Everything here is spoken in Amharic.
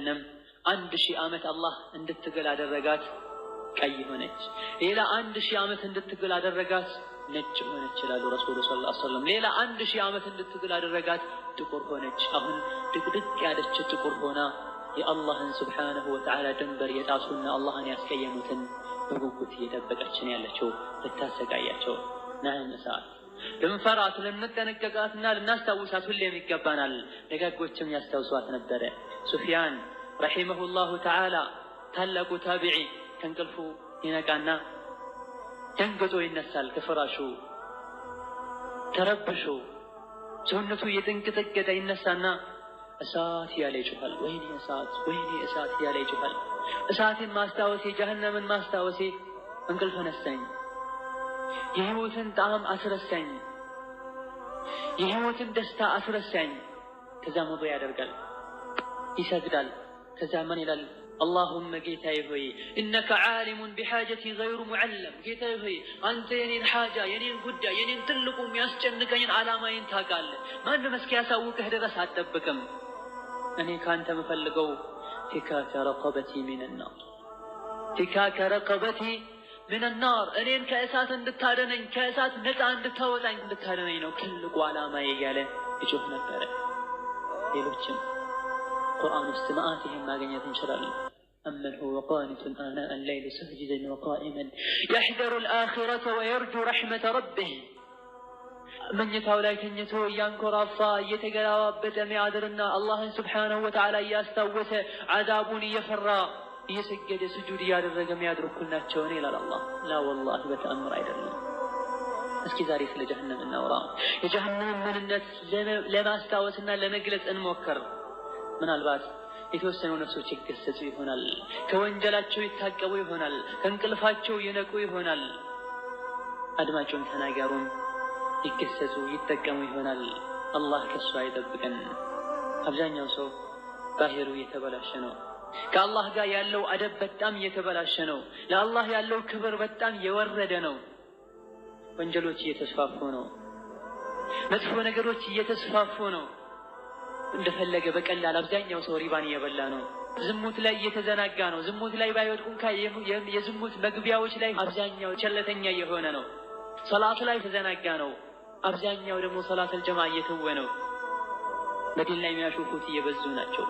جهنم 1000 ዓመት አላህ እንድትገል አደረጋት ቀይ ሆነች ሌላ 1000 ዓመት እንድትገል አደረጋት ነጭ ሆነች ይላሉ ረሱሉ ሰለላሁ ዐለይሂ ወሰለም ሌላ 1000 ዓመት እንድትገል አደረጋት ጥቁር ሆነች አሁን ድቅድቅ ያለች ጥቁር ሆና የአላህን ሱብሓነሁ ወተዓላ ድንበር የጣሱና አላህን ያስቀየሙትን በጉጉት እየጠበቀች ነው ያለችው ልታሰቃያቸው ነዓም እሳት ልንፈራት ልንጠነቀቃትና ልናስታውሳት ሁሌም ይገባናል ደጋጎችም ያስታውሷት ነበረ ሱፊያን ረሂመሁላሁ ተዓላ ታላቁ ታቢዒ ከእንቅልፉ ይነቃና ደንግጦ ይነሳል ከፍራሹ ተረብሾ ሰውነቱ እየተንቀጠቀጠ ይነሳና እሳት ያለ ይጮሃል ወይኔ እሳት ያለ ይጮሃል እሳትን ማስታወሴ ጀሃነምን ማስታወሴ እንቅልፍ ነሳኝ የህይወትን ጣዕም አስረሳኝ የህይወትን ደስታ አስረሳኝ ከዛ ወዶ ያደርጋል ይሰግዳል ከዛ ምን ይላል اللهم ጌታዬ ሆይ انك عالم بحاجتي غير معلم ጌታዬ ሆይ አንተ የኔን حاجه የኔን ጉዳይ የኔን ትልቁ የሚያስጨንቀኝን ዓላማዬን ታውቃለህ ማንም እስኪ ያሳውቅህ ድረስ አትጠብቅም እኔ ካንተ መፈልገው فكاك رقبتي من النار فكاك رقبتي من النار እኔን ከእሳት እንድታደነኝ ከእሳት ነፃ እንድታወጣኝ እንድታደነኝ ነው ትልቁ ዓላማዬ ያለ ይጮህ ነበር ሌሎችም ቁርአን ውስጥ ማአቲህን ማግኘት እንችላለን أمن هو قانت آناء الليل ساجدا وقائما يحذر الآخرة ويرجو رحمة ربه من يتولى كنيته ينكرافا يتقرابت ميادرنا الله سبحانه وتعالى يستوث عذابني يفرى يسجد سجود ياد الرقم يادرك كلنا تشوني إلى الله لا والله بتأمر عيدنا اسكي زاري في جهنم النورا جهنم من الناس لما استوثنا لنجلس انموكر من الباس የተወሰኑ ነፍሶች ይከሰቱ ይሆናል ከወንጀላቸው ይታቀቡ ይሆናል ከንቅልፋቸው ይነቁ ይሆናል አድማጩን ተናገሩን ይከሰቱ ይተቀሙ ይሆናል አላህ ከሱ አይጠብቀን አብዛኛው ሰው ባህሩ የተበላሸ ነው ከአላህ ጋር ያለው አደብ በጣም የተበላሸ ነው ለአላህ ያለው ክብር በጣም የወረደ ነው ወንጀሎች እየተስፋፉ ነው መጥፎ ነገሮች እየተስፋፉ ነው እንደፈለገ በቀላል አብዛኛው ሰው ሪባን እየበላ ነው ዝሙት ላይ እየተዘናጋ ነው ዝሙት ላይ ባይወድቁም የዝሙት መግቢያዎች ላይ አብዛኛው ቸለተኛ የሆነ ነው ሶላት ላይ ተዘናጋ ነው አብዛኛው ደግሞ ሶላት አልጀማዓ እየተወ ነው በዲን ላይ የሚያሾፉት እየበዙ ናቸው